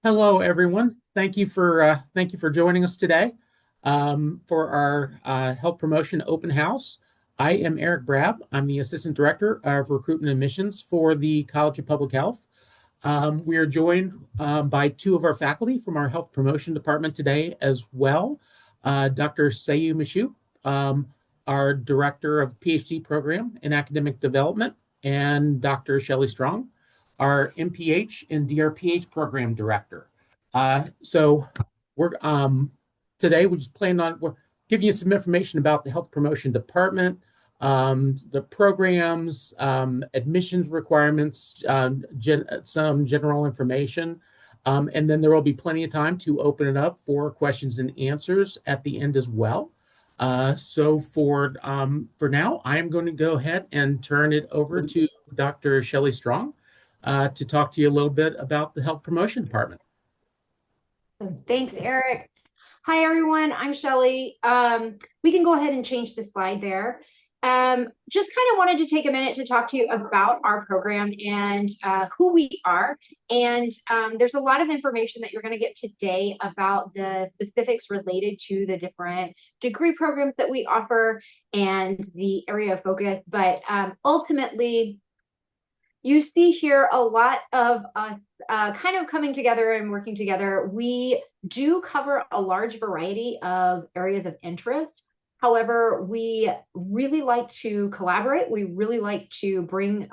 Hello, everyone. Thank you for joining us today for our health promotion open house. I am Eric Brab. I'm the Assistant Director of Recruitment Admissions for the College of Public Health. We are joined by two of our faculty from our health promotion department today as well. Dr. Sayu Mishu, our Director of PhD Program in Academic Development, and Dr. Shelley Strong, our MPH and DRPH Program Director. So we're today we just plan on we're giving you some information about the health promotion department, the programs, admissions requirements, some general information. And then there will be plenty of time to open it up for questions and answers at the end as well. So for now, I am going to go ahead and turn it over to Dr. Shelley Strong to talk to you a little bit about the health promotion department. Thanks, Eric. Hi, everyone. I'm Shelley. We can go ahead and change the slide there. Just kind of wanted to take a minute to talk to you about our program and who we are. And there's a lot of information that you're going to get today about the specifics related to the different degree programs that we offer and the area of focus. But ultimately, you see here a lot of us kind of coming together and working together. We do cover a large variety of areas of interest. However, we really like to collaborate. We really like to bring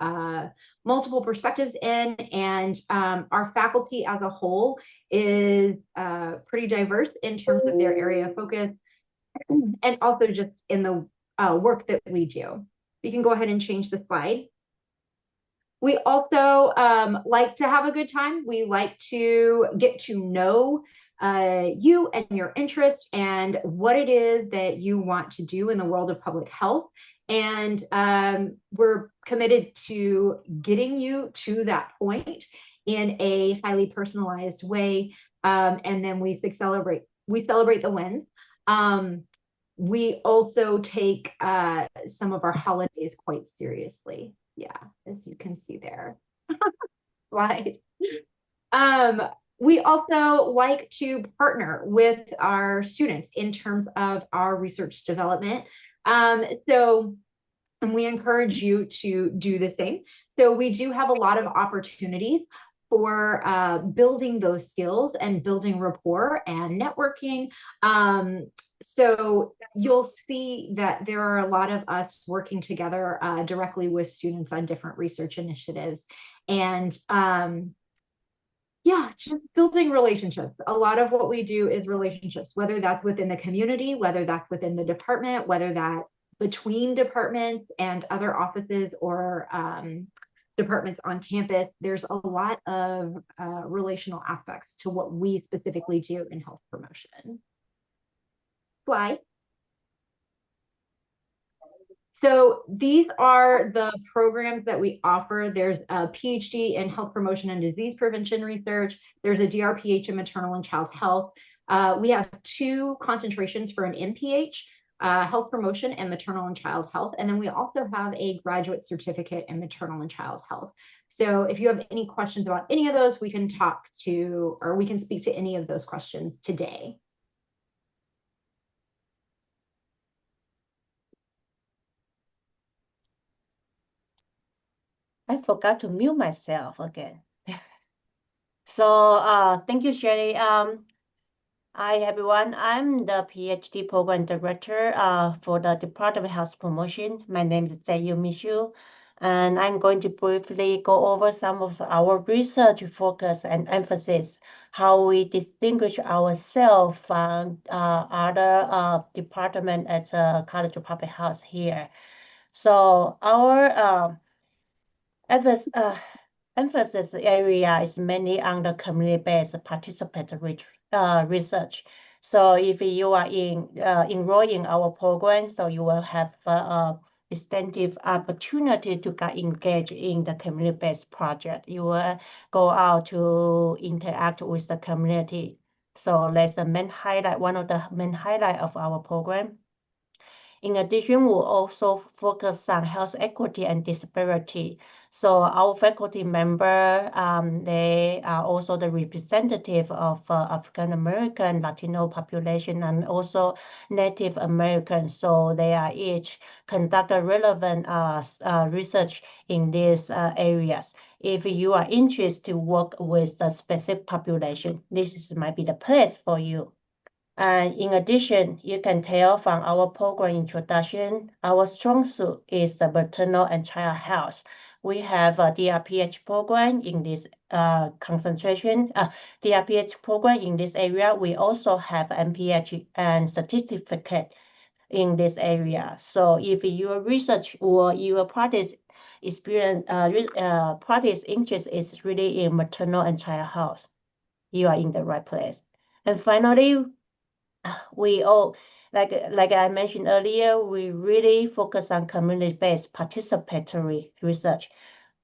multiple perspectives in, and our faculty as a whole is pretty diverse in terms of their area of focus and also just in the work that we do. We can go ahead and change the slide. We also like to have a good time. We like to get to know you and your interests and what it is that you want to do in the world of public health. And we're committed to getting you to that point in a highly personalized way. And then we celebrate the wins. We also take some of our holidays quite seriously. Yeah, as you can see there. Slide. Um, we also like to partner with our students in terms of our research development. And we encourage you to do the same. So we do have a lot of opportunities for building those skills and building rapport and networking. So you'll see that there are a lot of us working together directly with students on different research initiatives. And yeah, just building relationships. A lot of what we do is relationships, whether that's within the community, whether that's within the department, whether that's between departments and other offices or departments on campus. There's a lot of relational aspects to what we specifically do in health promotion. Slide. So these are the programs that we offer. There's a PhD in health promotion and disease prevention research. There's a DRPH in maternal and child health. We have two concentrations for an MPH, health promotion and maternal and child health. And then we also have a graduate certificate in maternal and child health. So if you have any questions about any of those, we can talk to, or we can speak to any of those questions today. I forgot to mute myself again. So thank you, Sherry. Hi, everyone. I'm the PhD Program Director for the Department of Health Promotion. My name is Sayu Mishu, and I'm going to briefly go over some of our research focus and emphasis, how we distinguish ourselves from other departments at the College of Public Health here. So our emphasis area is mainly on the community-based participatory research. So if you are enrolled in our program, so you will have extensive opportunity to get engaged in the community-based project. You will go out to interact with the community. So that's the main highlight, one of the main highlight of our program. In addition, we'll also focus on health equity and disparity. So our faculty member, they are also the representative of African American, Latino population, and also Native Americans. So they are each conduct a relevant research in these areas. If you are interested to work with the specific population, might be the place for you. And in addition, you can tell from our program introduction, our strong suit is the maternal and child health. We have a DRPH program in this concentration, DRPH program in this area. We also have MPH and certificate in this area. So if your research or your practice experience, practice interest is really in maternal and child health, you are in the right place. And finally, we all, like I mentioned earlier, we really focus on community-based participatory research.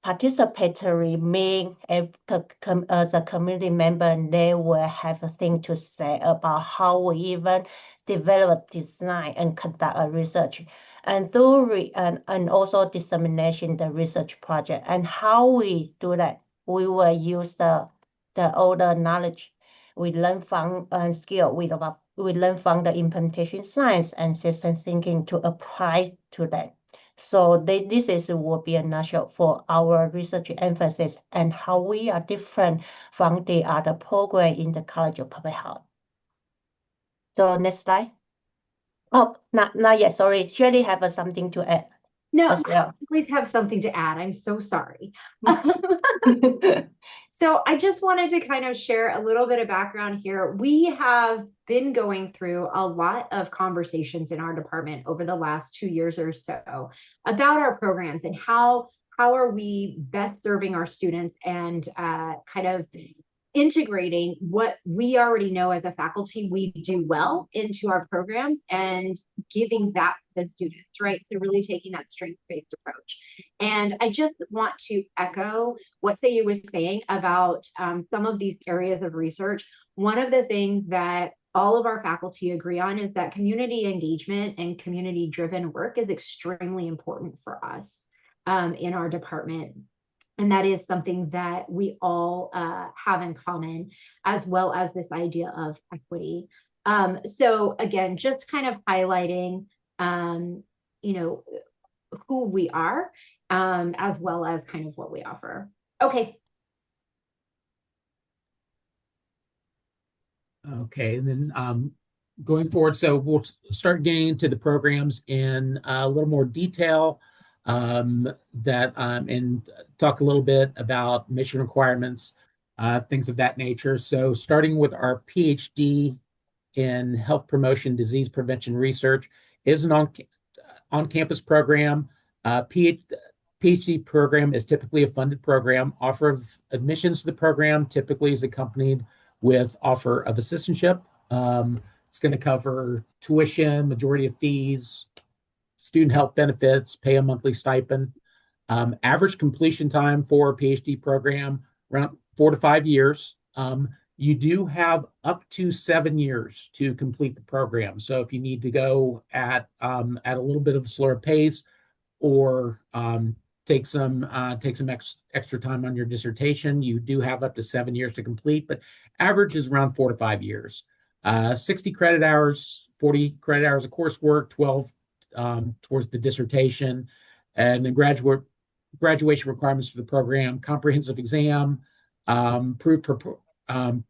Participatory means as a community member, they will have a thing to say about how we even develop, design, and conduct a research, and through and also dissemination the research project. And how we do that, we will use the older knowledge we learn from skill we learn from the implementation science and system thinking to apply to that. So this will be a nutshell for our research emphasis and how we are different from the other program in the College of Public Health. So next slide. Oh, not yet. Sorry, Shirley have something to add. No, as well. I always have something to add. I'm so sorry. So I just wanted to kind of share a little bit of background here. We have been going through a lot of conversations in our department over the last 2 years or so about our programs and how are we best serving our students and kind of integrating what we already know as a faculty we do well into our programs and giving that to the students, right? So really taking that strengths-based approach. And I just want to echo what Sayu was saying about some of these areas of research. One of the things that all of our faculty agree on is that community engagement and community-driven work is extremely important for us in our department. And that is something that we all have in common, as well as this idea of equity. So again, just kind of highlighting, you know, who we are, as well as kind of what we offer. Okay. Okay, and then going forward, so we'll start getting into the programs in a little more detail. And talk a little bit about mission requirements, things of that nature. So starting with our PhD in health promotion, disease prevention research is an on-campus program. PhD program is typically a funded program. Offer of admissions to the program typically is accompanied with offer of assistantship. It's going to cover tuition, majority of fees, student health benefits, pay a monthly stipend. Average completion time for a PhD program, around 4 to 5 years. You do have up to 7 years to complete the program. So if you need to go at a little bit of a slower pace or take some extra time on your dissertation, you do have up to 7 years to complete, but average is around 4 to 5 years. 60 credit hours, 40 credit hours of coursework, 12 towards the dissertation, and then graduation requirements for the program, comprehensive exam,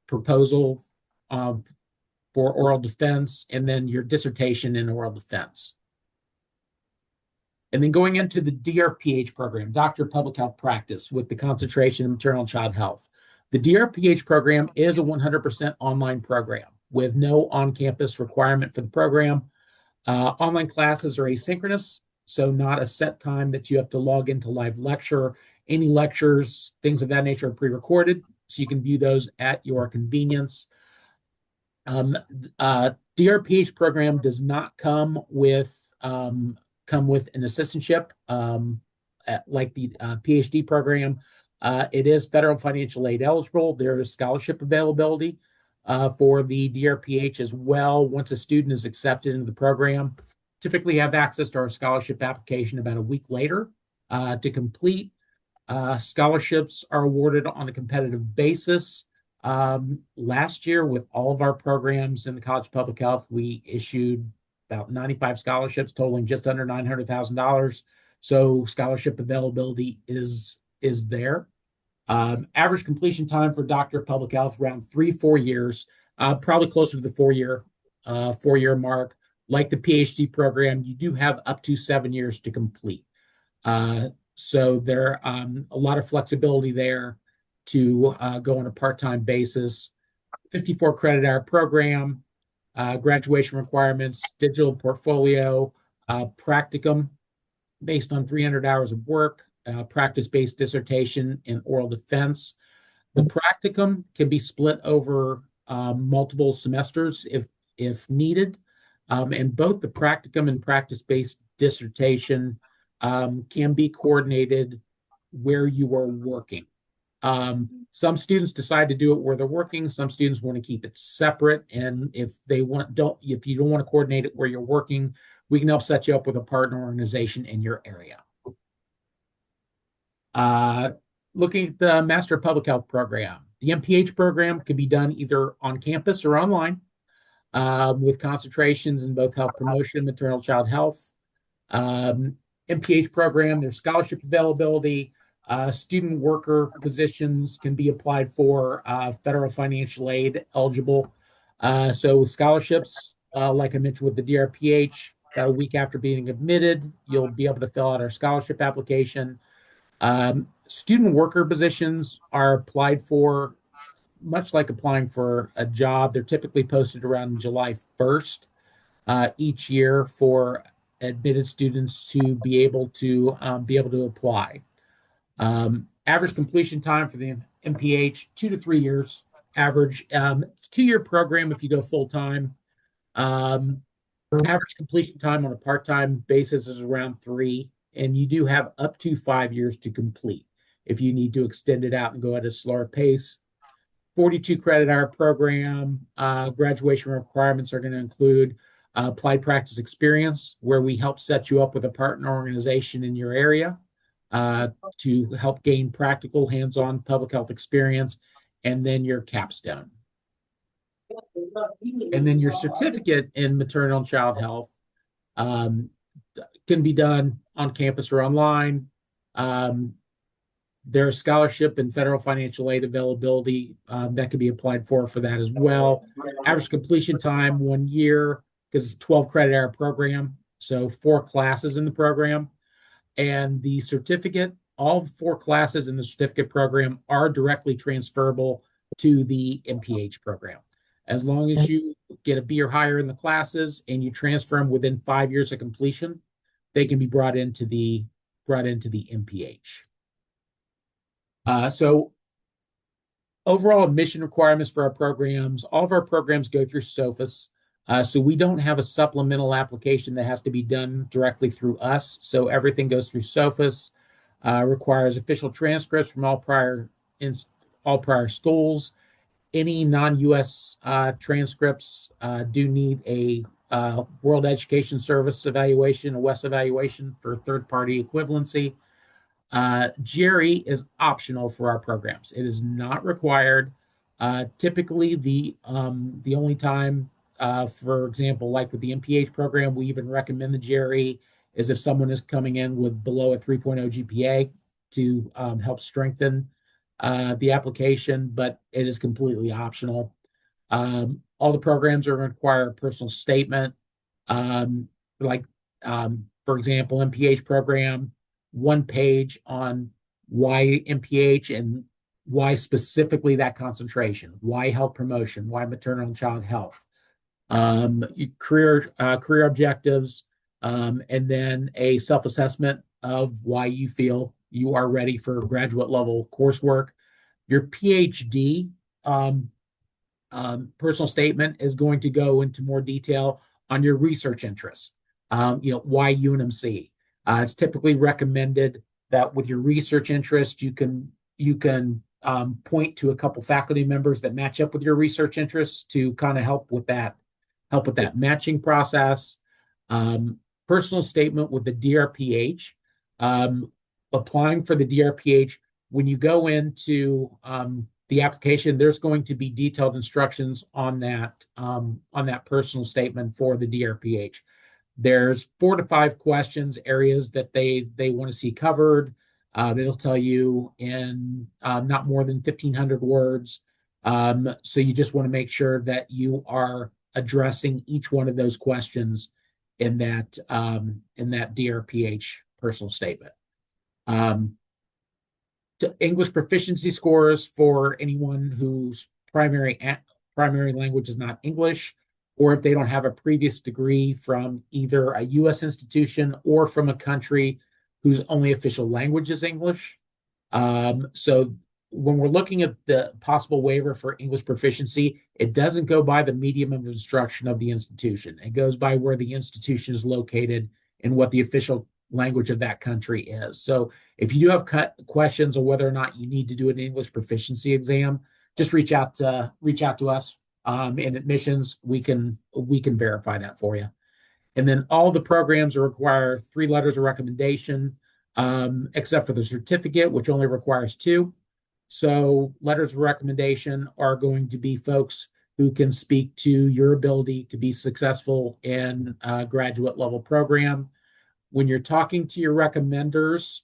proposal for oral defense, and then your dissertation in oral defense. And then going into the DRPH program, Doctor of Public Health Practice, with the concentration in maternal and child health. The DRPH program is a 100% online program with no on-campus requirement for the program. Online classes are asynchronous, so not a set time that you have to log into live lecture. Any lectures, things of that nature are pre-recorded, so you can view those at your convenience. DRPH program does not come with an assistantship like the PhD program. It is federal financial aid eligible. There is scholarship availability for the DRPH as well once a student is accepted into the program. typically have access to our scholarship application about a week later to complete. Scholarships are awarded on a competitive basis. Last year, with all of our programs in the College of Public Health, we issued about 95 scholarships totaling just under $900,000. So scholarship availability is there. Average completion time for Doctor of Public Health around 3-4 years, probably closer to the 4-year mark. Like the PhD program, you do have up to 7 years to complete. So there a lot of flexibility there to go on a part-time basis. 54 credit hour program, graduation requirements, digital portfolio, practicum based on 300 hours of work, practice-based dissertation, and oral defense. The practicum can be split over multiple semesters if needed, and both the practicum and practice-based dissertation can be coordinated where you are working. Some students decide to do it where they're working. Some students want to keep it separate, and if you don't want to coordinate it where you're working, we can help set you up with a partner organization in your area. Looking at the Master of Public Health program, the MPH program can be done either on campus or online, with concentrations in both health promotion, maternal child health. MPH program, there's scholarship availability. Student worker positions can be applied for, federal financial aid eligible. So with scholarships, like I mentioned with the DRPH, about a week after being admitted, you'll be able to fill out our scholarship application. Student worker positions are applied for much like applying for a job. They're typically posted around July 1st each year for admitted students to be able to apply. Average completion time for the MPH, 2 to 3 years. Average 2-year program if you go full time. Average completion time on a part-time basis is around 3, and you do have up to 5 years to complete if you need to extend it out and go at a slower pace. 42 credit hour program. Graduation requirements are going to include applied practice experience, where we help set you up with a partner organization in your area to help gain practical hands-on public health experience, and then your capstone. And then your certificate in maternal and child health can be done on campus or online. There's scholarship and federal financial aid availability that can be applied for that as well. Average completion time 1 year, because it's a 12 credit hour program, so 4 classes in the program. And the certificate, all 4 classes in the certificate program are directly transferable to the MPH program. As long as you get a B or higher in the classes and you transfer them within 5 years of completion, they can be brought into the MPH. So overall admission requirements for our programs, all of our programs go through SOFAS. So we don't have a supplemental application that has to be done directly through us. So everything goes through SOFAS, requires official transcripts from all prior schools. Any non-US transcripts do need a World Education Service evaluation, a WES evaluation for third-party equivalency. GRE is optional for our programs. It is not required. Typically, the only time, for example, like with the MPH program, we even recommend the GRE is if someone is coming in with below a 3.0 GPA to help strengthen the application, but it is completely optional. All the programs are going to require a personal statement. For example, MPH program, 1 page on why MPH and why specifically that concentration, why health promotion, why maternal and child health, career objectives, and then a self-assessment of why you feel you are ready for graduate level coursework. Your PhD personal statement is going to go into more detail on your research interests. Why UNMC? It's typically recommended that with your research interest, you can point to a couple faculty members that match up with your research interests to kind of help with that matching process. personal statement with the DRPH. Applying for the DRPH, when you go into the application, there's going to be detailed instructions on that personal statement for the DRPH. There's 4 to 5 questions, areas that they want to see covered. It'll tell you in not more than 1,500 words. So you just want to make sure that you are addressing each one of those questions in that DRPH personal statement. English proficiency scores for anyone whose primary language is not English, or if they don't have a previous degree from either a U.S. institution or from a country whose only official language is English. So when we're looking at the possible waiver for English proficiency, it doesn't go by the medium of instruction of the institution. It goes by where the institution is located and what the official language of that country is. So if you do have questions on whether or not you need to do an English proficiency exam, just reach out to us in admissions. We can verify that for you. And then all the programs require 3 letters of recommendation, except for the certificate, which only requires 2. So letters of recommendation are going to be folks who can speak to your ability to be successful in a graduate level program. When you're talking to your recommenders,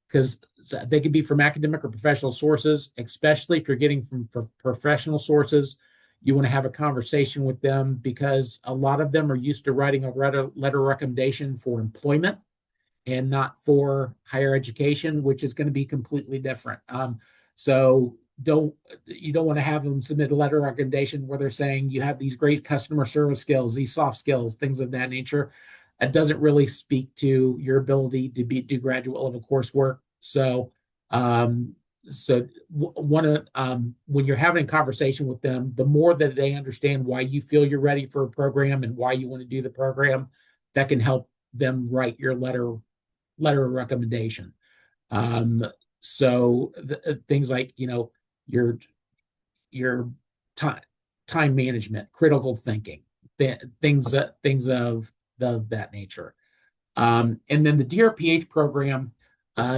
because they could be from academic or professional sources, especially if you're getting from professional sources, you want to have a conversation with them because a lot of them are used to writing a letter of recommendation for employment and not for higher education, which is going to be completely different. So you don't want to have them submit a letter of recommendation where they're saying you have these great customer service skills, these soft skills, things of that nature. It doesn't really speak to your ability to do graduate level coursework. So, when you're having a conversation with them, the more that they understand why you feel you're ready for a program and why you want to do the program, that can help them write your letter of recommendation. Things like your time management, critical thinking, things of that nature. And then the DRPH program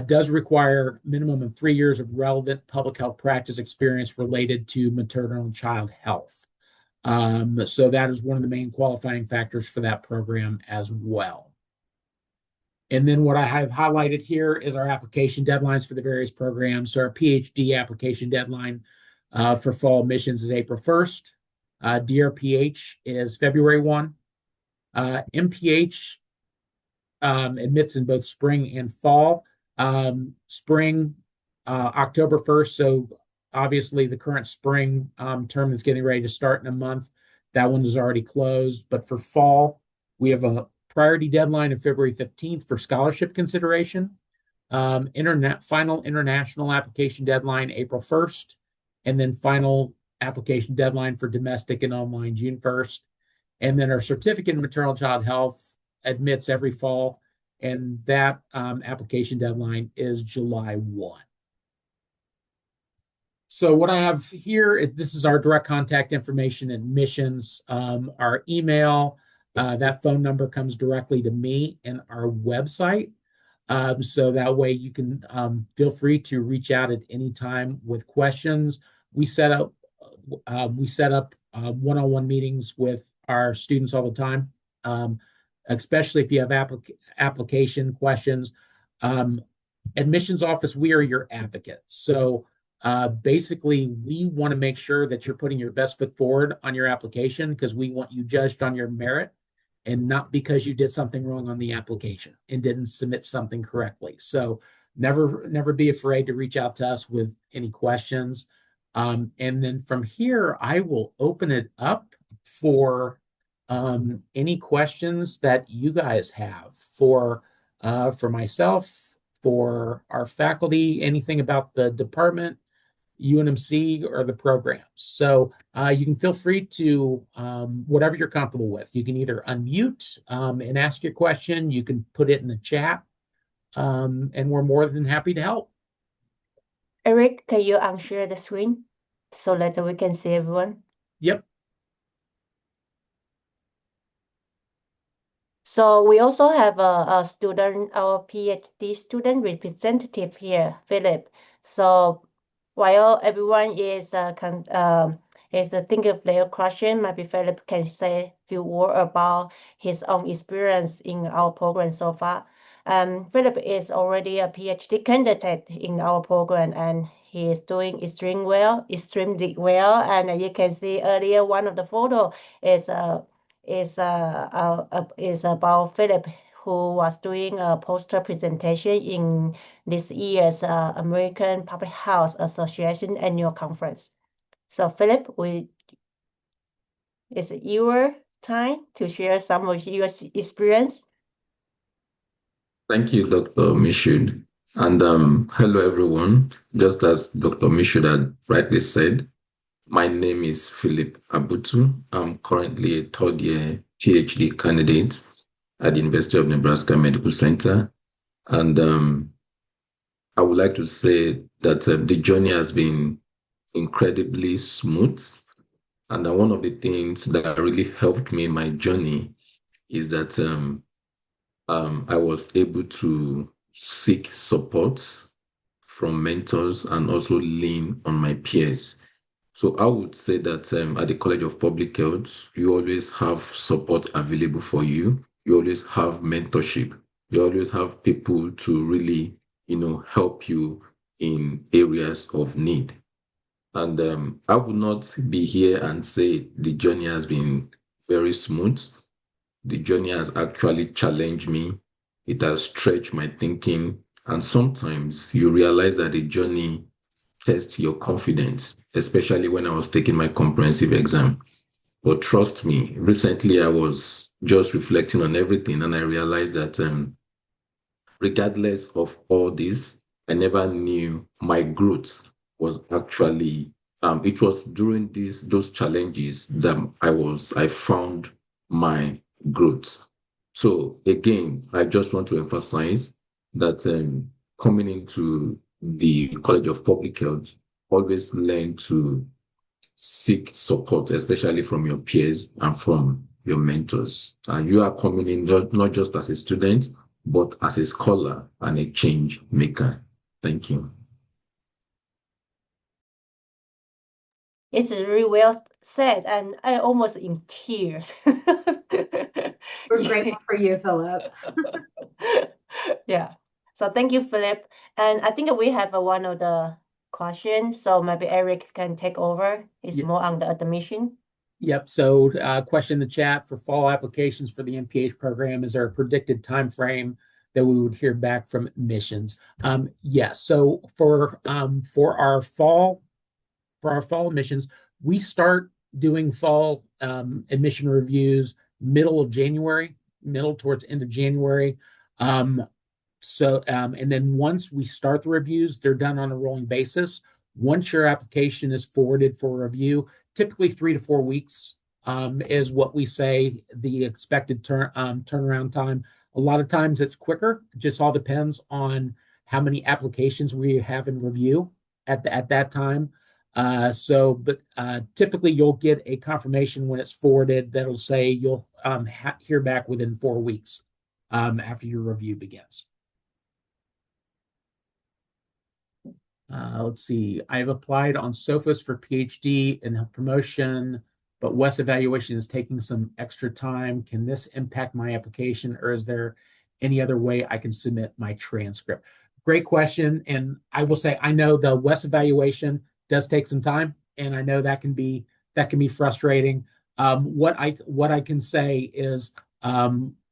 does require minimum of 3 years of relevant public health practice experience related to maternal and child health. So that is one of the main qualifying factors for that program as well. And then what I have highlighted here is our application deadlines for the various programs. So our PhD application deadline for fall admissions is April 1st. DRPH is February 1. MPH admits in both spring and fall. Spring, October 1st. So obviously the current spring term is getting ready to start in a month. That one is already closed. But for fall, we have a priority deadline of February 15th for scholarship consideration. Final international application deadline, April 1st. And then final application deadline for domestic and online, June 1st. And then our certificate in maternal child health admits every fall. And that application deadline is July 1. So what I have here, this is our direct contact information, admissions, our email, that phone number comes directly to me and our website. So that way you can feel free to reach out at any time with questions. We set up one-on-one meetings with our students all the time, especially if you have application questions. Admissions office, we are your advocates. So basically, we want to make sure that you're putting your best foot forward on your application because we want you judged on your merit and not because you did something wrong on the application and didn't submit something correctly. So never be afraid to reach out to us with any questions. And then from here, I will open it up for any questions that you guys have for myself, for our faculty, anything about the department, UNMC, or the programs. So you can feel free to whatever you're comfortable with. You can either unmute and ask your question. You can put it in the chat, and we're more than happy to help. Eric, can you unshare the screen so that we can see everyone? Yep. So we also have a student, our PhD student representative here, Philip. So while everyone is thinking of their question, maybe Philip can say a few words about his own experience in our program so far. Philip is already a PhD candidate in our program, and he is doing extremely well. And you can see earlier one of the photo is is about Philip, who was doing a poster presentation in this year's American Public Health Association annual conference. So Philip, is it your time to share some of your experience? Thank you, Dr. Mishud. And hello, everyone. Just as Dr. Mishud had rightly said, my name is Philip Abutu. I'm currently a third year PhD candidate at the University of Nebraska Medical Center. And I would like to say that the journey has been incredibly smooth. And one of the things that really helped me in my journey is that I was able to seek support from mentors and also lean on my peers. So I would say that at the College of Public Health, you always have support available for you. You always have mentorship. You always have people to really, help you in areas of need. And I would not be here and say the journey has been very smooth. The journey has actually challenged me. It has stretched my thinking. And sometimes you realize that the journey tests your confidence, especially when I was taking my comprehensive exam. But trust me, recently I was just reflecting on everything and I realized that regardless of all this, I never knew my growth was actually, it was during those challenges that I found my growth. So again, I just want to emphasize that coming into the College of Public Health, always learn to seek support, especially from your peers and from your mentors. You are coming in not just as a student, but as a scholar and a change maker. Thank you. It's really well said, and I almost in tears. We're grateful for you, Philip. Yeah. So thank you, Philip. And I think we have one of the questions, so maybe Eric can take over. It's Yeah. more on the admission. Yep. So, question in the chat for fall applications for the MPH program. Is there a predicted time frame that we would hear back from admissions? Yes. So for our fall admissions, we start doing fall admission reviews middle towards end of January. And then once we start the reviews, they're done on a rolling basis. Once your application is forwarded for review, typically 3 to 4 weeks is what we say the expected turnaround time. A lot of times it's quicker. It just all depends on how many applications we have in review at that time. But typically you'll get a confirmation when it's forwarded that'll say you'll hear back within 4 weeks after your review begins. Let's see. I've applied on Sophos for PhD and promotion, but WES evaluation is taking some extra time. Can this impact my application, or is there any other way I can submit my transcript? Great question. And I will say, I know the WES evaluation does take some time, and I know that can be frustrating. What I can say is,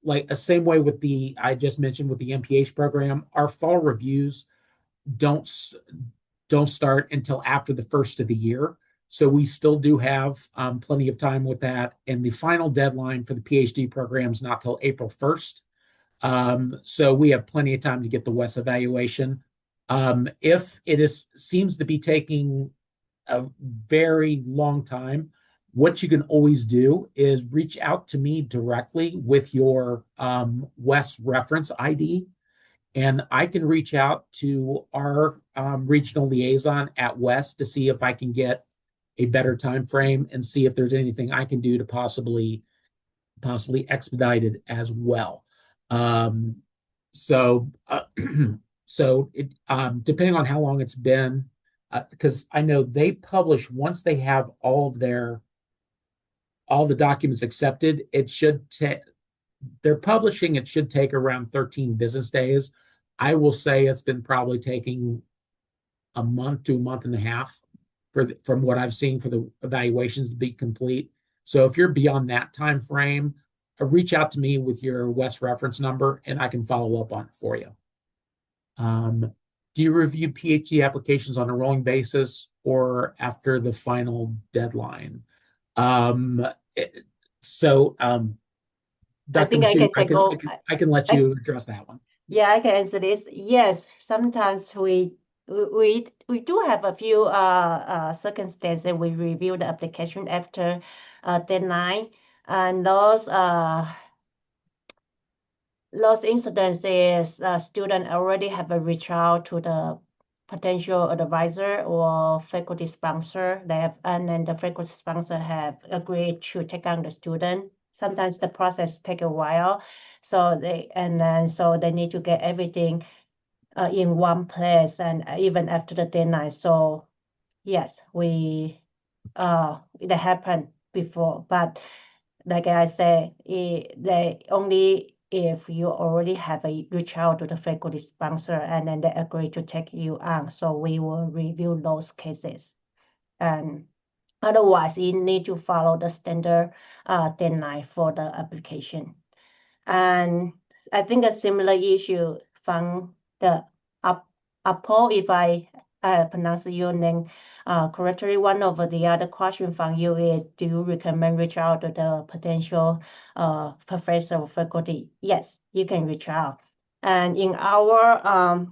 like the same way with I just mentioned with the MPH program, our fall reviews don't start until after the first of the year. So we still do have plenty of time with that. And the final deadline for the PhD program is not till April 1st. So we have plenty of time to get the WES evaluation. If it seems to be taking a very long time, what you can always do is reach out to me directly with your WES reference ID. And I can reach out to our regional liaison at WES to see if I can get a better time frame and see if there's anything I can do to possibly possibly expedited as well. Um, so, so depending on how long it's been, because I know they publish once they have all the documents accepted, it should take they're publishing, it should take around 13 business days. I will say it's been probably taking a month to a month and a half from what I've seen for the evaluations to be complete. So if you're beyond that time frame, reach out to me with your West reference number and I can follow up on it for you. Do you review PhD applications on a rolling basis or after the final deadline? Um, it- so, I Dr. think I Mashu, can take over. I can let I, you address that one. yeah, I can answer this. Yes, sometimes we do have a few circumstances we review the application after deadline, and those instances student already have a reach out to the potential advisor or faculty sponsor. And then the faculty sponsor have agreed to take on the student. Sometimes the process take a while, so they need to get everything in one place, and even after the deadline. So yes, that happened before, but like I say, they only if you already have a reach out to the faculty sponsor and then they agree to take you on. So we will review those cases. And otherwise, you need to follow the standard deadline for the application. And I think a similar issue from the Apple, if I pronounce your name correctly, one of the other question from you is, do you recommend reach out to the potential professor or faculty? Yes, you can reach out. And in our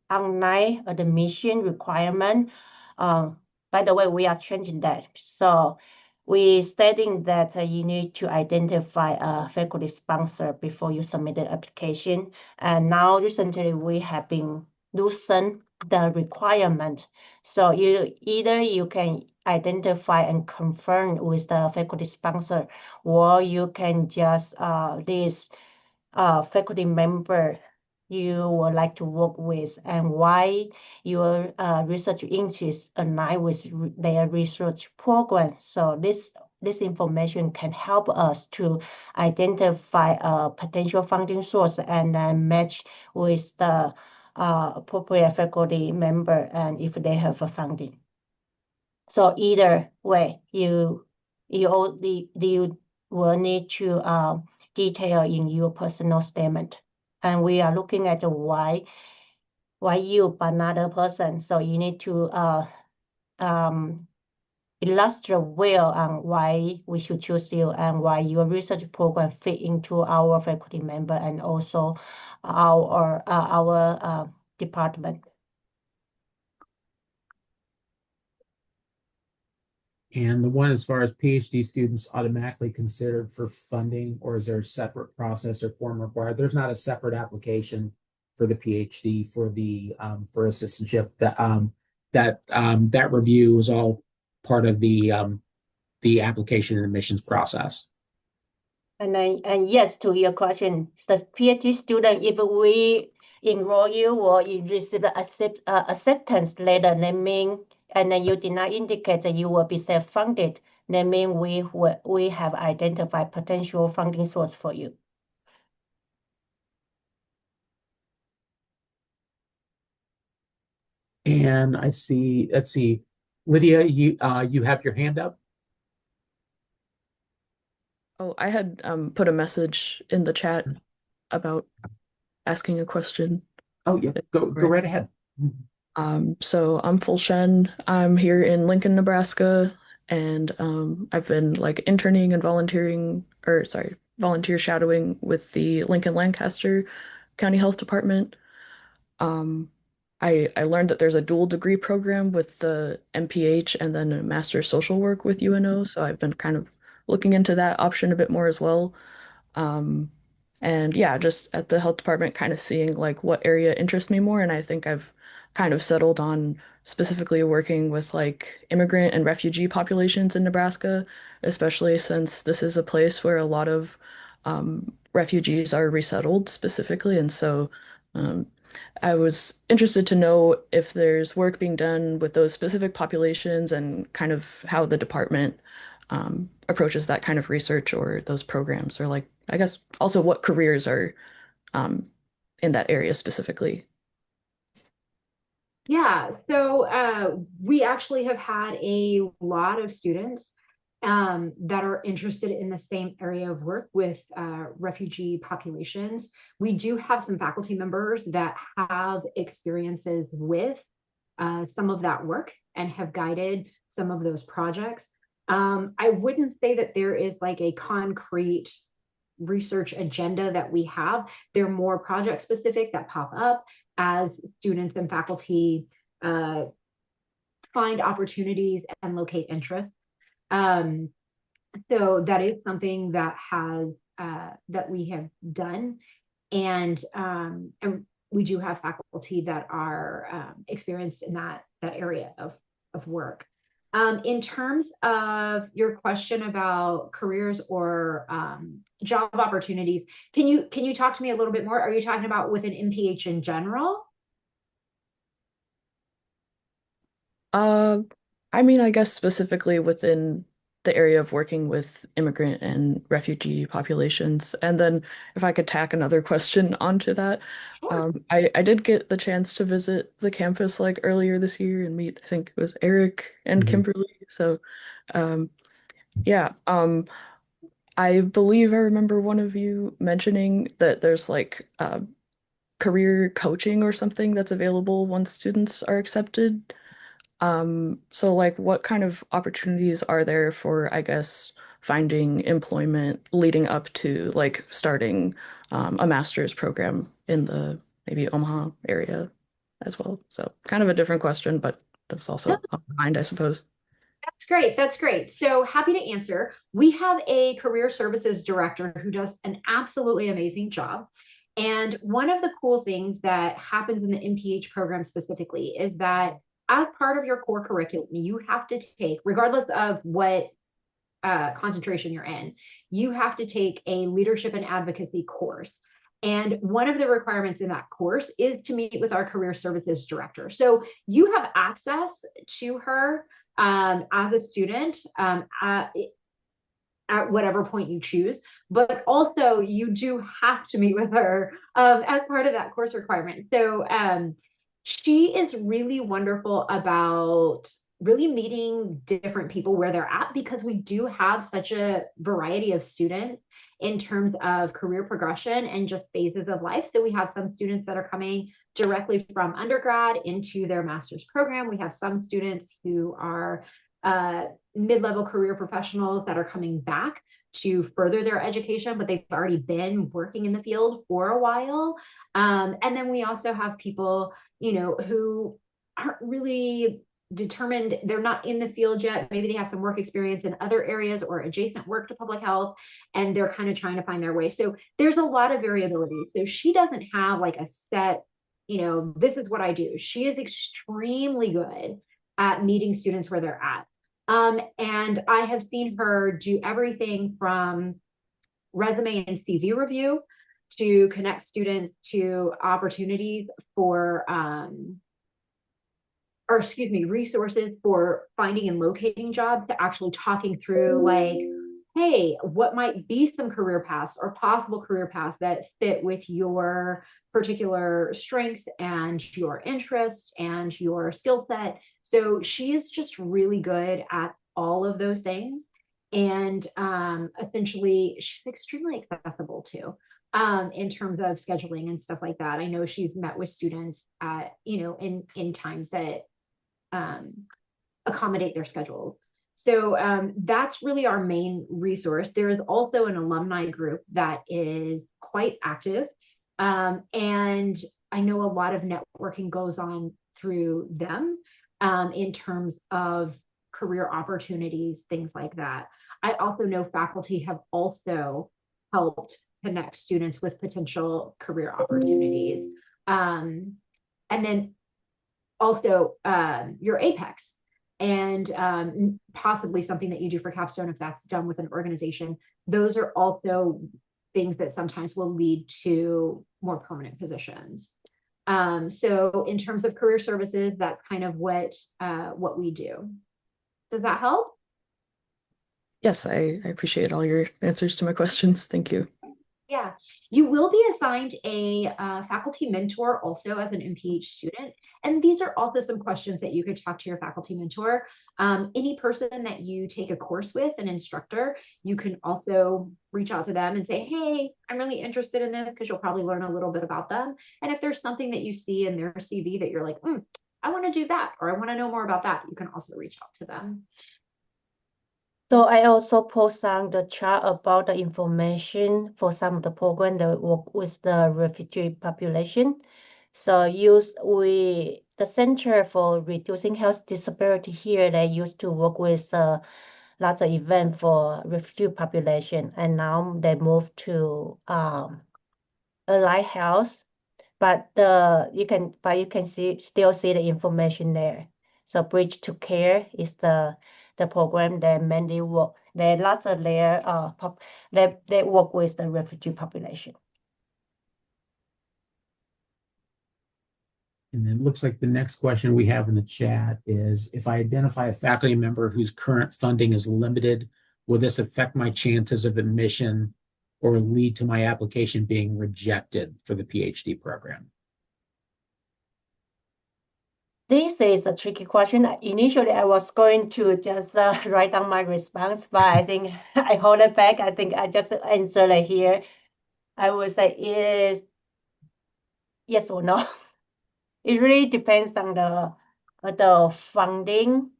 online admission requirement, by the way, we are changing that. So we stating that you need to identify a faculty sponsor before you submit the application. And now recently we have been loosen the requirement. So you can identify and confirm with the faculty sponsor, or you can just list faculty member you would like to work with and why your research interests align with their research program. So this information can help us to identify a potential funding source and then match with the appropriate faculty member and if they have a funding. So either way, you will need to detail in your personal statement. And we are looking at why you but not a person. So you need to illustrate well on why we should choose you and why your research program fit into our faculty member and also our department. And the one as far as PhD students automatically considered for funding, or is there a separate process or form required? There's not a separate application for the PhD for the for assistantship. That review is all part of the application and admissions process. And yes, to your question, the PhD student, if we enroll you or you receive the acceptance letter, that means, and then you did not indicate that you will be self-funded, that means we have identified potential funding source for you. And I see, let's see, Lydia, you have your hand up. Oh, I had put a message in the chat about asking a question. Oh yeah, go right ahead. So I'm Ful Shen. I'm here in Lincoln, Nebraska, and I've been like interning and volunteer shadowing with the Lincoln Lancaster County Health Department. I learned that there's a dual degree program with the MPH and then a master's social work with UNO, so I've been kind of looking into that option a bit more as well. And yeah, just at the health department, kind of seeing like what area interests me more, and I think I've kind of settled on specifically working with like immigrant and refugee populations in Nebraska, especially since this is a place where a lot of refugees are resettled specifically. And so um, I was interested to know if there's work being done with those specific populations and kind of how the department approaches that kind of research or those programs, or like, I guess also what careers are um, in that area specifically. Yeah, so we actually have had a lot of students that are interested in the same area of work with refugee populations. We do have some faculty members that have experiences with some of that work and have guided some of those projects. I wouldn't say that there is like a concrete research agenda that we have. They're more project specific that pop up as students and faculty find opportunities and locate interests. Um, so that is something that has that we have done, and we do have faculty that are experienced in that area of work. In terms of your question about careers or job opportunities, can you talk to me a little bit more? Are you talking about with an MPH in general? Uh, I mean, I guess specifically within the area of working with immigrant and refugee populations. And then if I could tack another question onto that, Sure. I did get the chance to visit the campus like earlier this year and meet, I think it was Eric and Mhm. Kimberly. So, um, yeah, I believe I remember one of you mentioning that there's like career coaching or something that's available once students are accepted. So like what kind of opportunities are there for, I guess, finding employment leading up to like starting a master's program in the maybe Omaha area as well? So kind of a different question, but that's also on my mind, I suppose. That's great. That's great. So happy to answer. We have a career services director who does an absolutely amazing job. And one of the cool things that happens in the MPH program specifically is that as part of your core curriculum, you have to take, regardless of what concentration you're in, you have to take a leadership and advocacy course. And one of the requirements in that course is to meet with our career services director. So you have access to her as a student at whatever point you choose, but also you do have to meet with her as part of that course requirement. So she is really wonderful about really meeting different people where they're at, because we do have such a variety of students in terms of career progression and just phases of life. So we have some students that are coming directly from undergrad into their master's program. We have some students who are mid-level career professionals that are coming back to further their education, but they've already been working in the field for a while. And then we also have people, who aren't really determined, they're not in the field yet. Maybe they have some work experience in other areas or adjacent work to public health, and they're kind of trying to find their way. So there's a lot of variability. So she doesn't have like a set, this is what I do. She is extremely good at meeting students where they're at. And I have seen her do everything from resume and CV review to connect students to opportunities for, or excuse me, resources for finding and locating jobs, to actually talking through like, hey, what might be some career paths or possible career paths that fit with your particular strengths and your interests and your skill set. So she is just really good at all of those things. And essentially, she's extremely accessible too, in terms of scheduling and stuff like that. I know she's met with students at, in times that accommodate their schedules. So that's really our main resource. There is also an alumni group that is quite active. And I know a lot of networking goes on through them in terms of career opportunities, things like that. I also know faculty have also helped connect students with potential career opportunities. And then also your apex, and possibly something that you do for capstone if that's done with an organization. Those are also things that sometimes will lead to more permanent positions. So in terms of career services, that's kind of what we do. Does that help? Yes, I appreciate all your answers to my questions. Thank you. Yeah, you will be assigned a faculty mentor also as an MPH student. And these are also some questions that you could talk to your faculty mentor. Any person that you take a course with, an instructor, you can also reach out to them and say, hey, I'm really interested in this, because you'll probably learn a little bit about them. And if there's something that you see in their CV that you're like, I want to do that, or I want to know more about that, you can also reach out to them. So I also post on the chart about the information for some of the programs that work with the refugee population. So the Center for Reducing Health Disparity here, they used to work with lots of events for refugee population, and now they moved to Allied Health, but you can still see the information there. So Bridge to Care is the program that mainly work. There are lots of they work with the refugee population. And it looks like the next question we have in the chat is, if I identify a faculty member whose current funding is limited, will this affect my chances of admission or lead to my application being rejected for the PhD program? This is a tricky question. Initially, I was going to just write down my response, but I think I hold it back. I think I just answer it here. I would say it is yes or no. It really depends on the funding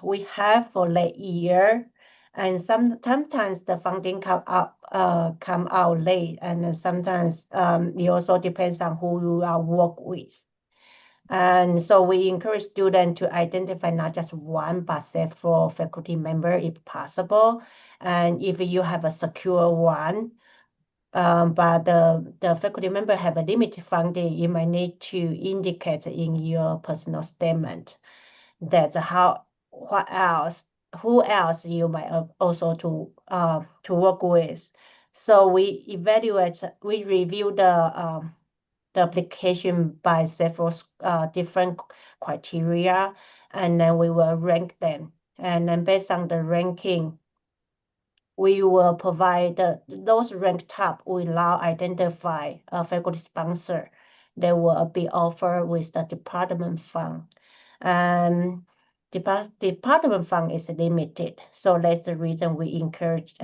we have for that year, and sometimes the funding come out late, and sometimes it also depends on who you are work with. And so we encourage students to identify not just one, but several faculty member if possible. And if you have a secure one, but the faculty member have a limited funding, you might need to indicate in your personal statement that who else you might also to work with. So we review the application by several different criteria, and then we will rank them. And then based on the ranking, we will provide those ranked top will now identify a faculty sponsor that will be offered with the department fund. And department fund is limited, so that's the reason we encourage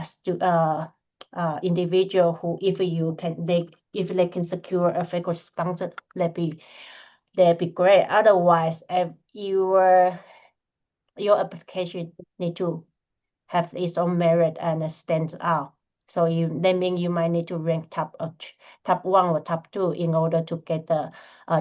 individual who, if they can secure a faculty sponsor, that'd be great. Otherwise, if your application need to have its own merit and stand out. So that means you might need to rank top 1 or top 2 in order to get the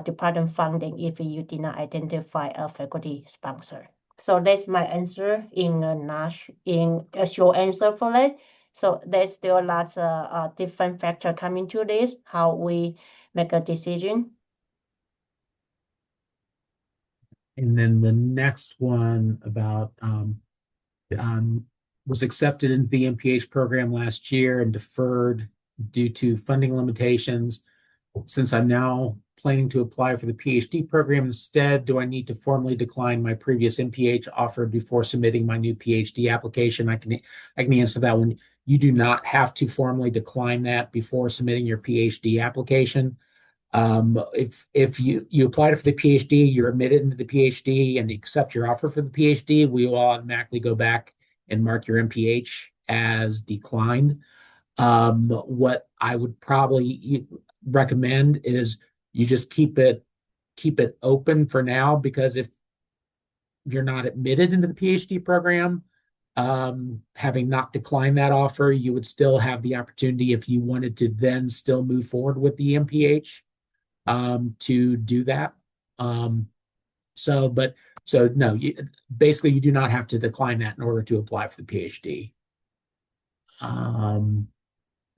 department funding if you did not identify a faculty sponsor. So that's my answer in a short answer for that. So there's still lots of different factors coming to this, how we make a decision. And then the next one about was accepted in the MPH program last year and deferred due to funding limitations. Since I'm now planning to apply for the PhD program instead, do I need to formally decline my previous MPH offer before submitting my new PhD application? I can answer that one. You do not have to formally decline that before submitting your PhD application. If you applied for the PhD, you're admitted into the PhD and accept your offer for the PhD, we will automatically go back and mark your MPH as declined. What I would probably recommend is you just keep it open for now, because if you're not admitted into the PhD program, having not declined that offer, you would still have the opportunity, if you wanted to then still move forward with the MPH, to do that. So no, basically you do not have to decline that in order to apply for the PhD.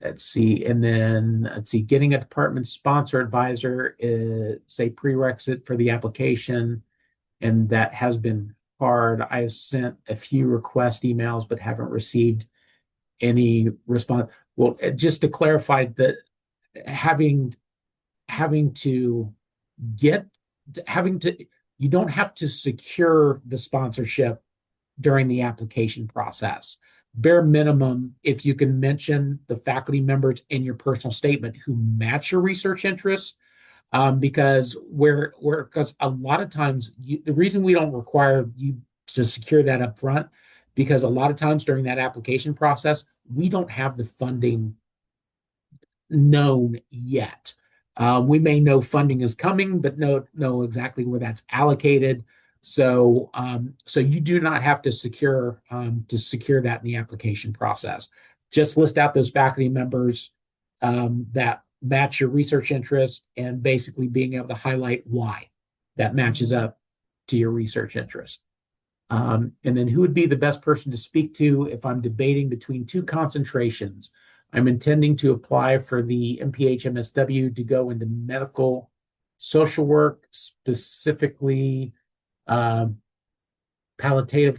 let's see, and then let's see, getting a department sponsor advisor is a prerequisite for the application, and that has been hard. I have sent a few request emails, but haven't received any response. Well, just to clarify that having to get having to you don't have to secure the sponsorship during the application process. Bare minimum, if you can mention the faculty members in your personal statement who match your research interests, because a lot of times the reason we don't require you to secure that up front, because a lot of times during that application process, we don't have the funding known yet. We may know funding is coming, but know exactly where that's allocated. So you do not have to secure that in the application process. Just list out those faculty members that match your research interest, and basically being able to highlight why that matches up to your research interest. And then who would be the best person to speak to if I'm debating between two concentrations? I'm intending to apply for the MPH MSW to go into medical social work, specifically palliative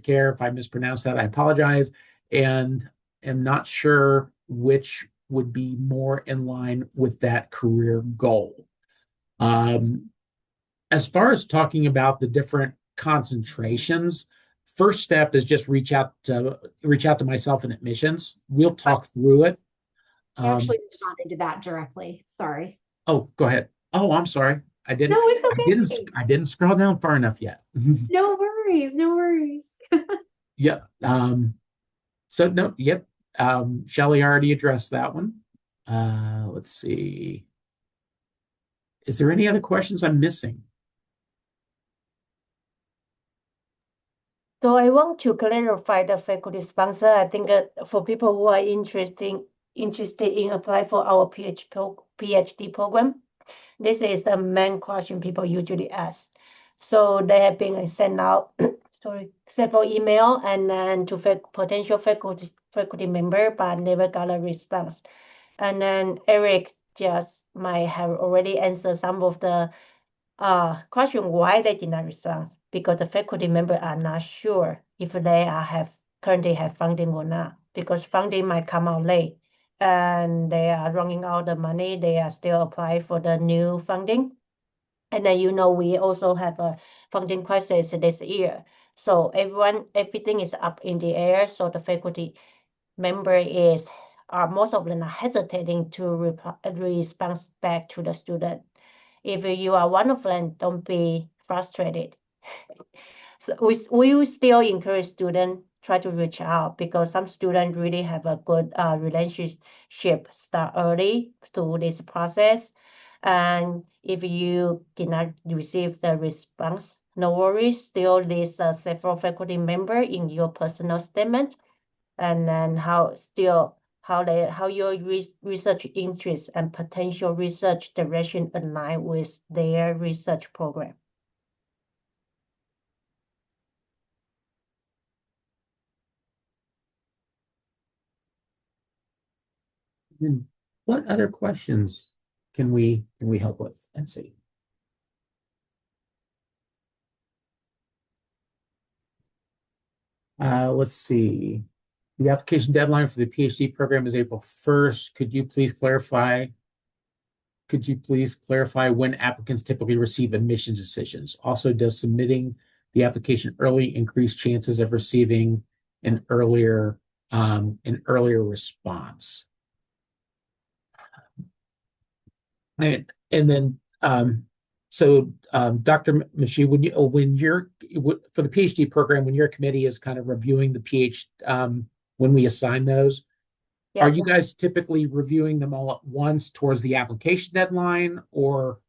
care. If I mispronounce that, I apologize. And am not sure which would be more in line with that career goal. As far as talking about the different concentrations, first step is just reach out to myself in admissions. We'll talk through it. I actually responded to that directly. Sorry. Oh, go ahead. Oh, I'm sorry. No, it's okay. I didn't scroll down far enough yet. No worries. No worries. Yeah. So no, yep. Shelley already addressed that one. Let's see. Is there any other questions I'm missing? So I want to clarify the faculty sponsor. I think for people who are interested in applying for our PhD program, this is the main question people usually ask. So they have been sent out several email and then to potential faculty member, but never got a response. And then Eric just might have already answered some of the question why they did not respond, because the faculty member are not sure if they currently have funding or not, because funding might come out late and they are running out of money. They are still applying for the new funding. And then, we also have a funding crisis this year. So everything is up in the air. So the faculty member are most of them are hesitating to respond back to the student. If you are one of them, don't be frustrated. So we will still encourage students try to reach out, because some students really have a good relationship start early through this process. And if you did not receive the response, no worries, still list several faculty member in your personal statement, and then how your research interests and potential research direction align with their research program. And what other questions can we help with? Let's see. Let's see. The application deadline for the PhD program is April 1st. Could you please clarify when applicants typically receive admissions decisions? Also, does submitting the application early increase chances of receiving an earlier response? And then Dr. Michie, for the PhD program, when your committee is kind of reviewing the when we assign those, are you guys typically reviewing them all at once towards the application deadline, or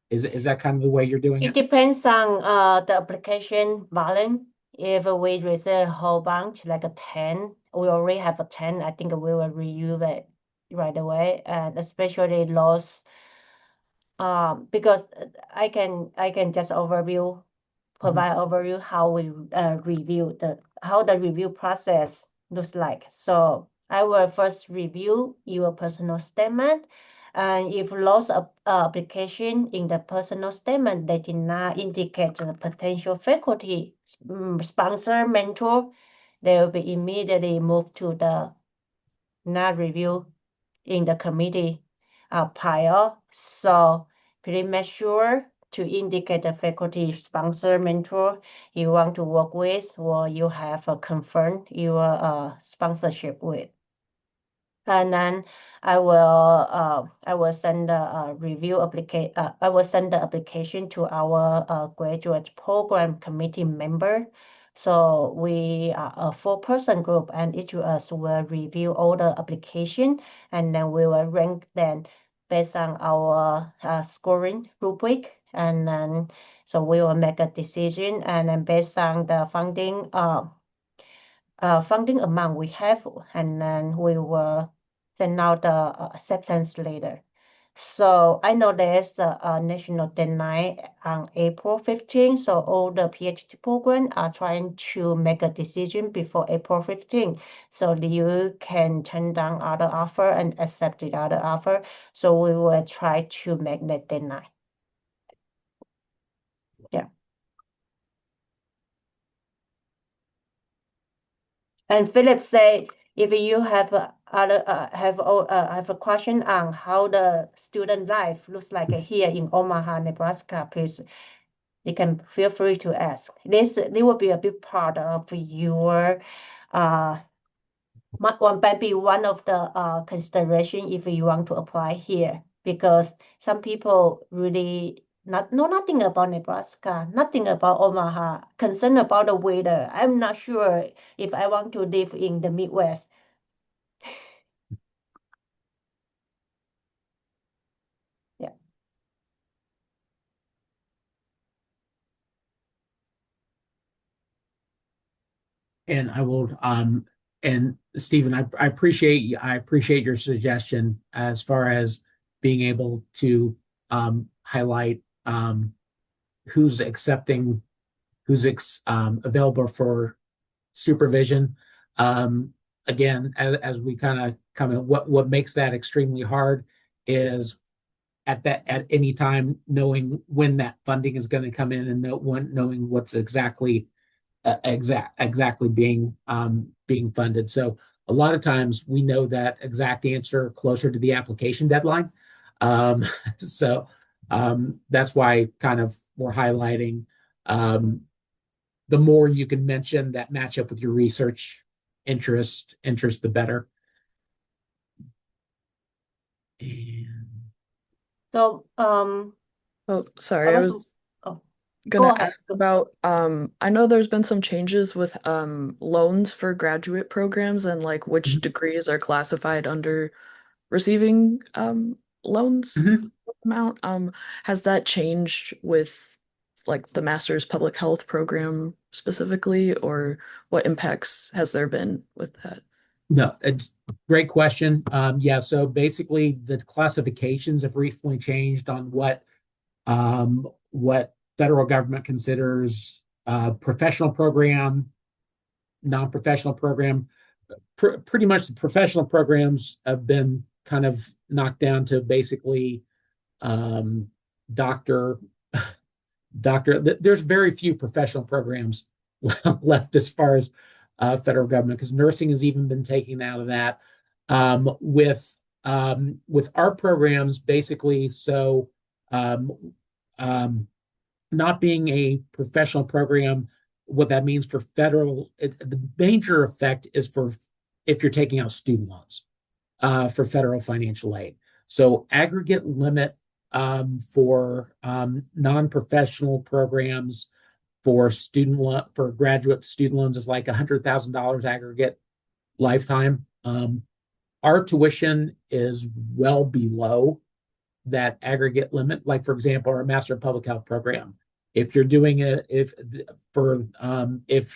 is that kind of the way you're doing it? It depends on the application volume. If we receive a whole bunch, like 10, we already have a 10, I think we will review it right away, and especially those. Because I can just provide overview how we review how the review process looks like. So I will first review your personal statement. And if lots of application in the personal statement they did not indicate the potential faculty, sponsor, mentor, they will be immediately moved to the not review in the committee pile. So please make sure to indicate the faculty, sponsor, mentor you want to work with or you have confirmed your sponsorship with. And then I will send the review application. I will send the application to our graduate program committee member. So we are a 4-person group, and each of us will review all the application, and then we will rank them based on our scoring rubric, and then so we will make a decision, and then based on the funding amount we have, and then we will send out the acceptance letter. So I know there's a national deadline on April 15th, so all the PhD program are trying to make a decision before April 15th, so you can turn down other offer and accept the other offer. So we will try to make that deadline. Yeah. And Philip say, if you have have a question on how the student life looks like here in Omaha, Nebraska, please, you can feel free to ask. This will be a big part of your might be one of the consideration if you want to apply here, because some people really know nothing about Nebraska, nothing about Omaha, concerned about the weather. I'm not sure if I want to live in the Midwest. Yeah. And I will, and Stephen, I appreciate your suggestion as far as being able to highlight who's accepting, who's available for supervision. Again, as we kind of come in, what makes that extremely hard is at any time knowing when that funding is going to come in and knowing what's exactly being funded. So a lot of times we know that exact answer closer to the application deadline. So that's why kind of we're highlighting the more you can mention that match up with your research interest, the better. And So Oh, sorry, I was gonna ask about I know there's been some changes with loans for graduate programs and like which degrees are classified under receiving loans amount. Has that changed with like the master's public health program specifically, or what impacts has there been with that? No, it's a great question. Yeah, so basically the classifications have recently changed on what federal government considers professional program, non-professional program. Pretty much the professional programs have been kind of knocked down to basically doctor. There's very few professional programs left as far as federal government, because nursing has even been taken out of that. With our programs, basically, so not being a professional program, what that means for federal, the major effect is for if you're taking out student loans for federal financial aid. So aggregate limit for non-professional programs for graduate student loans is like $100,000 aggregate lifetime. Our tuition is well below that aggregate limit. Like, for example, our Master of Public Health program, if you're doing if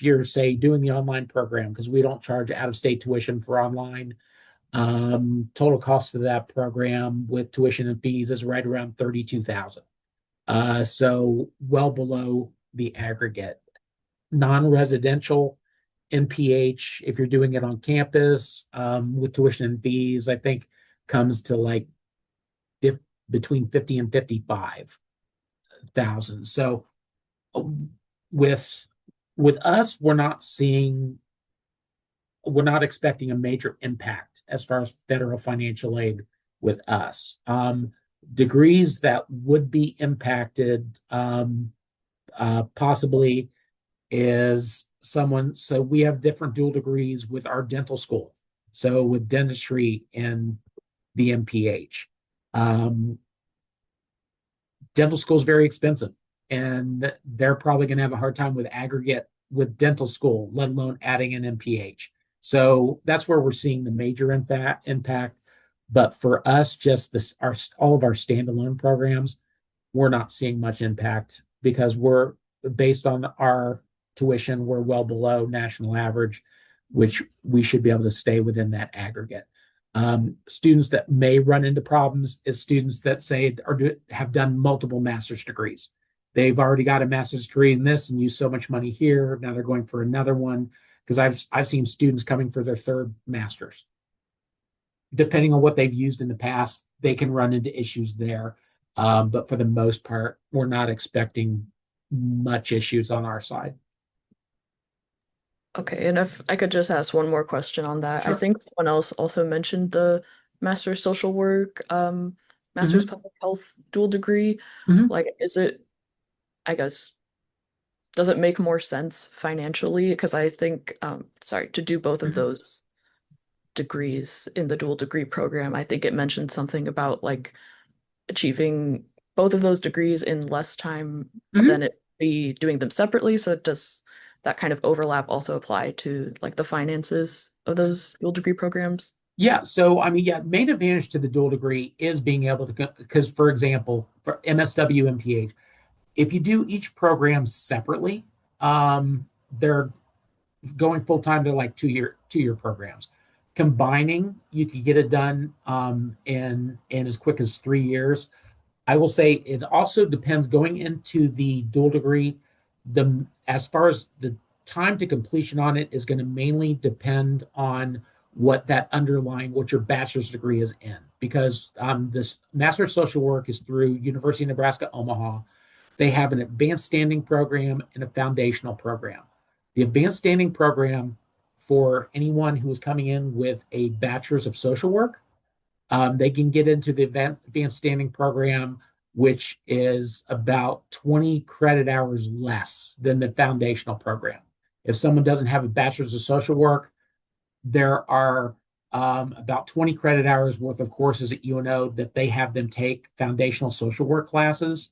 you're say doing the online program, because we don't charge out-of-state tuition for online, total cost for that program with tuition and fees is right around $32,000. So well below the aggregate. Non-residential NPH, if you're doing it on campus, with tuition and fees, I think comes to like between 50 and 55,000. So with us, we're not expecting a major impact as far as federal financial aid with us. Degrees that would be impacted, possibly is so we have different dual degrees with our dental school. So with dentistry and the MPH, dental school is very expensive, and they're probably going to have a hard time with aggregate with dental school, let alone adding an MPH. So that's where we're seeing the major impact. But for us, just all of our standalone programs, we're not seeing much impact because we're based on our tuition, we're well below national average, which we should be able to stay within that aggregate. Students that may run into problems is students that say have done multiple master's degrees. They've already got a master's degree in this and used so much money here. Now they're going for another one, because I've seen students coming for their third master's. Depending on what they've used in the past, they can run into issues there. But for the most part, we're not expecting much issues on our side. Okay, and if I could just ask one more question on that. I Sure. think someone else also mentioned the master's social work, master's public health dual degree. Mhm. Like, I guess, does it make more sense financially? Because I think, to do both of Mhm. those degrees in the dual degree program, I think it mentioned something about like achieving both of those degrees in less time than it be doing them separately. So does that kind of overlap also apply to like the finances of those dual degree programs? Yeah. So, I mean, yeah, main advantage to the dual degree is being able to, because for example, for MSW, MPH, if you do each program separately, they're going full time. They're like two-year programs. Combining, you could get it done in as quick as 3 years. I will say it also depends going into the dual degree. As far as the time to completion on it is going to mainly depend on what your bachelor's degree is in, because this Master of Social Work is through University of Nebraska Omaha. They have an advanced standing program and a foundational program. The advanced standing program, for anyone who is coming in with a bachelor's of social work, they can get into the advanced standing program, which is about 20 credit hours less than the foundational program. If someone doesn't have a bachelor's of social work, there are about 20 credit hours worth of courses at UNO that they have them take foundational social work classes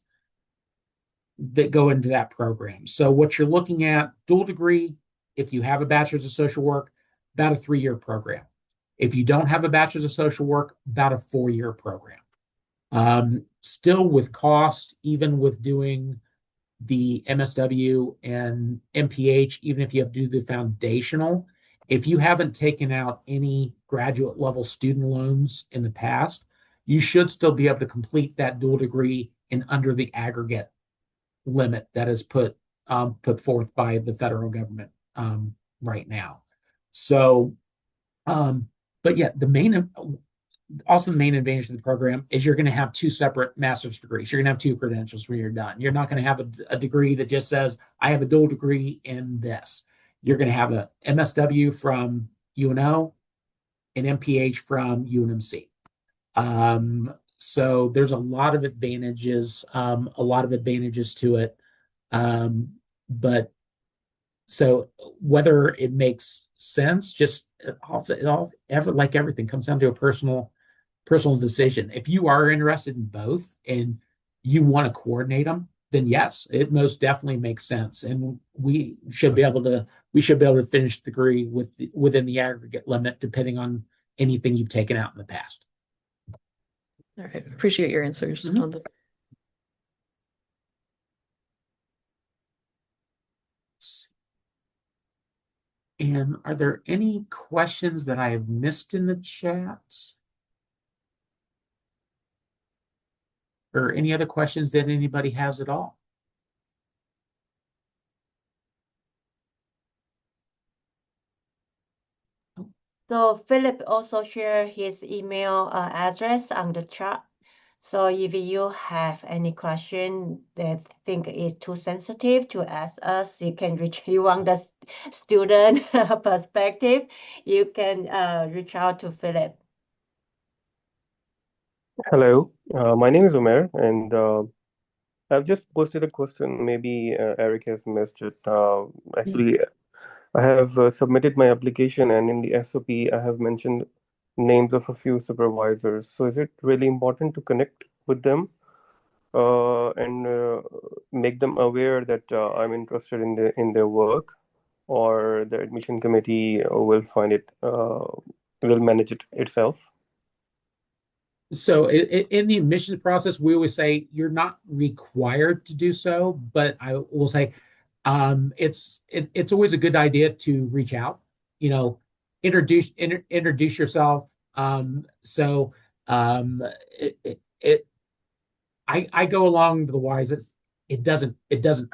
that go into that program. So what you're looking at, dual degree, if you have a bachelor's of social work, about a 3-year program. If you don't have a bachelor's of social work, about a 4-year program. Still with cost, even with doing the MSW and MPH, even if you have to do the foundational, if you haven't taken out any graduate level student loans in the past, you should still be able to complete that dual degree in under the aggregate limit that is put forth by the federal government right now. So, but yeah, the main advantage of the program is you're going to have 2 separate master's degrees. You're going to have 2 credentials when you're done. You're not going to have a degree that just says, I have a dual degree in this. You're going to have a MSW from UNO, an MPH from UNMC. So there's a lot of advantages to it. But so whether it makes sense, just like everything comes down to a personal decision. If you are interested in both and you want to coordinate them, then yes, it most definitely makes sense. And we should be able to finish the degree within the aggregate limit, depending on anything you've taken out in the past. All right, appreciate your answers on the. And are there any questions that I have missed in the chat? Or any other questions that anybody has at all? So Philip also shared his email address on the chat. So if you have any question that think is too sensitive to ask us, you can reach you want the student perspective, you can reach out to Philip. Hello, my name is Umer, and I've just posted a question. Maybe Eric has missed it. Actually, I have submitted my application, and in the SOP, I have mentioned names of a few supervisors. So, is it really important to connect with them and make them aware that I'm interested in their work, or the admission committee will manage it itself? So in the admissions process, we always say you're not required to do so, but I will say it's always a good idea to reach out, you know, introduce yourself. So it, it, it I go along the wise it doesn't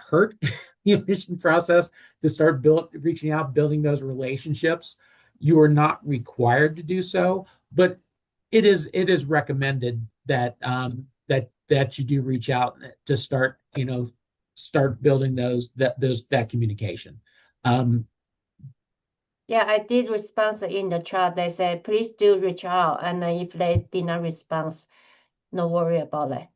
hurt the admission process to start reaching out, building those relationships. You are not required to do so, but it is recommended that that you do reach out to start start building that communication. Yeah, I did respond in the chat. They said, please do reach out. And if they did not respond, no worry about it.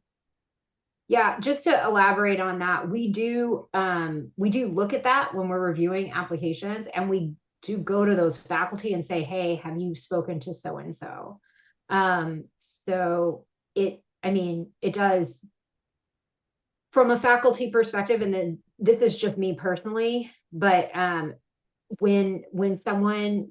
Yeah, just to elaborate on that, we do look at that when we're reviewing applications, and we do go to those faculty and say, hey, have you spoken to so and so? So it does from a faculty perspective, and then this is just me personally, but when someone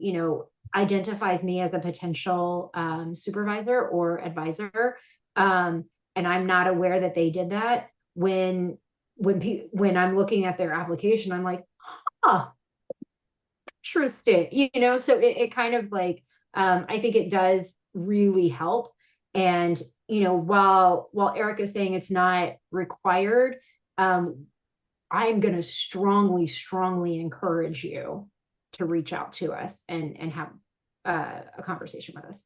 identifies me as a potential supervisor or advisor, and I'm not aware that they did that, when I'm looking at their application, I'm like, huh, interesting, so it kind of like I think it does really help. And while Eric is saying it's not required, I'm going to strongly encourage you to reach out to us and have a conversation with us.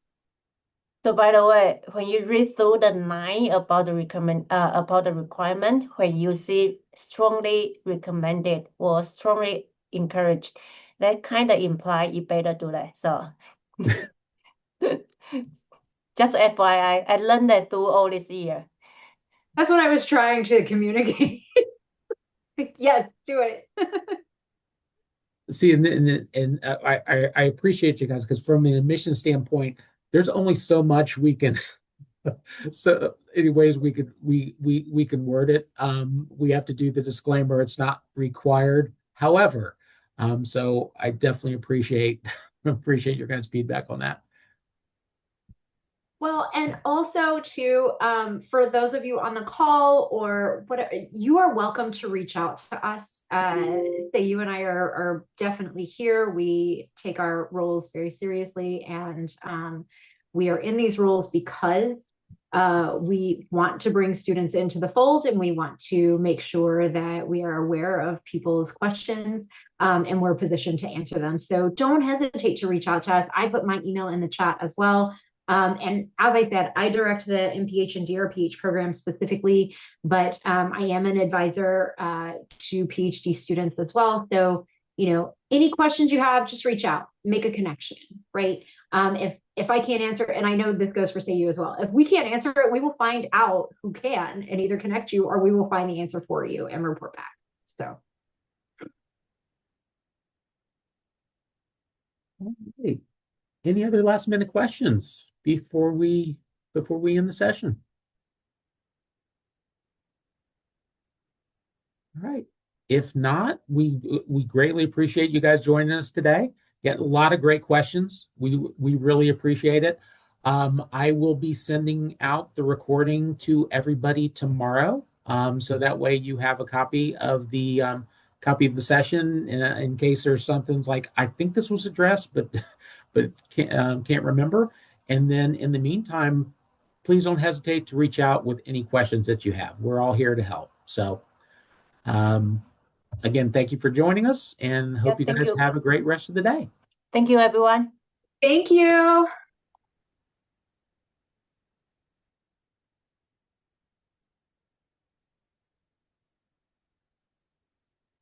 So by the way, when you read through the 9 about the requirement, when you see strongly recommended or strongly encouraged, that kind of imply you better do that. So just FYI, I learned that through all this year. That's what I was trying to communicate. Yes, do it. See, and I appreciate you guys, because from an admission standpoint, there's only so much we can so anyways we can word it. We have to do the disclaimer, it's not required. However, so I definitely appreciate your guys' feedback on that. Well, and also too, for those of you on the call or whatever, you are welcome to reach out to us. Say you and I are definitely here. We take our roles very seriously, and we are in these roles because we want to bring students into the fold, and we want to make sure that we are aware of people's questions, and we're positioned to answer them. So don't hesitate to reach out to us. I put my email in the chat as well. And as I said, I direct the MPH and DRPH program specifically, but I am an advisor to PhD students as well. So, any questions you have, just reach out, make a connection, right? If I can't answer, and I know this goes for SAU as well, if we can't answer it, we will find out who can and either connect you, or we will find the answer for you and report back. So. Okay. Any other last minute questions before we end the session? All right. If not, we greatly appreciate you guys joining us today. Get a lot of great questions. We really appreciate it. I will be sending out the recording to everybody tomorrow, so that way you have a copy of the session in case there's something's like, I think this was addressed, but can't remember. And then in the meantime, please don't hesitate to reach out with any questions that you have. We're all here to help. So again, thank you for joining us, and hope you guys have a great rest of the day. Thank you, everyone. Thank you.